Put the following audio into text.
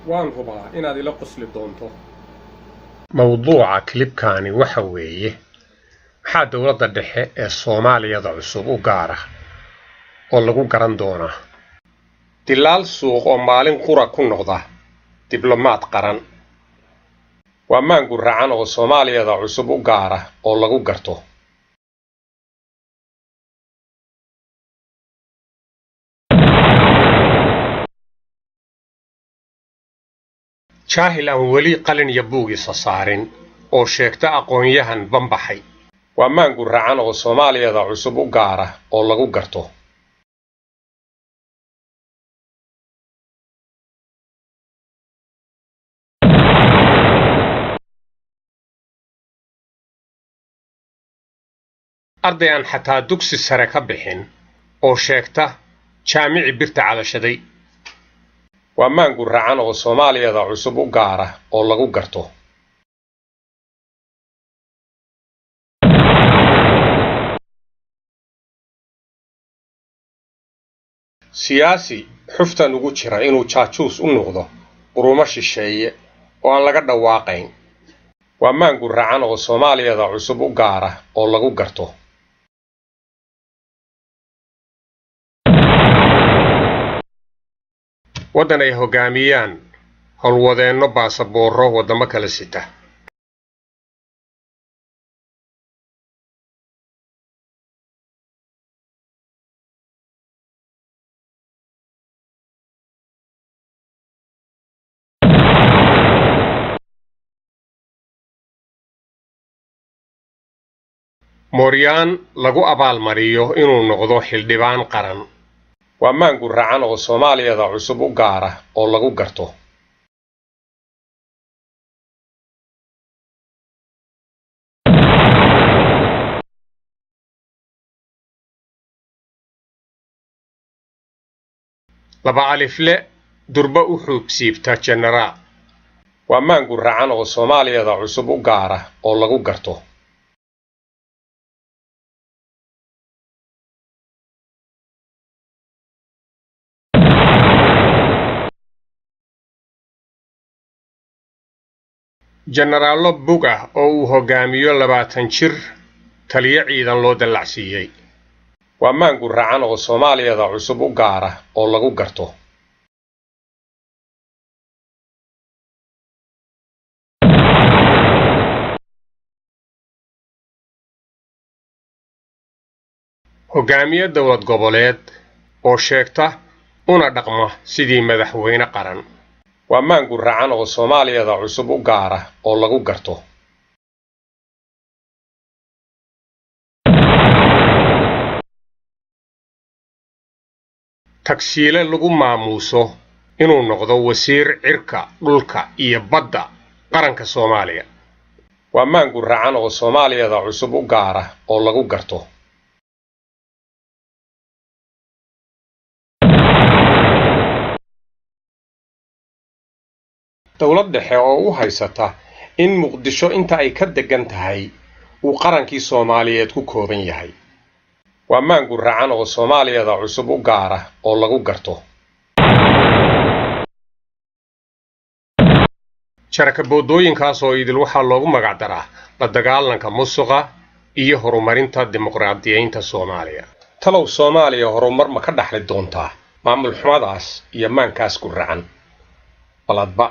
waan hubaa inaad ila qosli doonto. mawduuca klibkaani waxa weeye maxaa dawladda dhexe ee Soomaaliyada cusub u gaara oo lagu garan doonaa dilaal suuq oo maalin qura ku noqda diblomaad qaran waa maangu racan oo Soomaaliyada cusub u gaara oo lagu garto jaahil aan weli qalin iyo buugiisa saarin oo sheegta aqoon-yahan banbaxay waa maangu racan oo Soomaaliyada cusub u gaara oo lagu garto ardayan xataa dugsi sare ka bixin oo sheegta jaamici birta cadashaday waa maangu racan oo Soomaaliyada cusub u gaara oo lagu garto siyaasi xuftan ugu jira inuu jaajuus u noqdo qurumo shisheeye oo aan laga dhawaaqayn waa maangu racan oo Soomaaliyada cusub u gaara oo lagu garto waddan ay hogaamiyaan howlwadeenno baasaboorro waddamo kala sita mooryaan lagu abaalmariyo inuu noqdo xildhibaan qaran waa maangu racan oo Soomaaliyada cusub u gaara oo lagu garto laba alifle durba u xuubsiibta jeneraal waa maangu racan oo Soomaaliyada cusub u gaara oo lagu garto jenaraallo bug ah oo uu hogaamiyo 20 jir taliye ciidan loo dallacsiiyey waa maangu racan oo Soomaaliyada cusub u gaara oo lagu garto hogaamiye dawlad goboleed oo sheegta una dhaqma sidii madaxweyne qaran waa maangu racan oo Soomaaliyada cusub u gaara oo lagu garto tagsiile lagu maamuuso inuu noqdo wasiir cirka dhulka iyo badda qaranka Soomaaliya waa maangu racan oo Soomaaliyada cusub u gaara oo lagu garto dawlad dhexe oo u haysata in Muqdisho inta ay ka degan tahay uu qarankii Soomaaliyeed ku kooban yahay waa maangu racan oo Soomaaliyada cusub u gaara oo lagu garto sharaka boodooyinkaas oo idil waxaa loogu magac daraa la dagaalanka musuqa iyo horumarinta dimuqraadiyeynta Soomaaliya talow Soomaaliya horumar ma ka dhaxli doontaa maamul xumadaas iyo maankaas ku racan baladba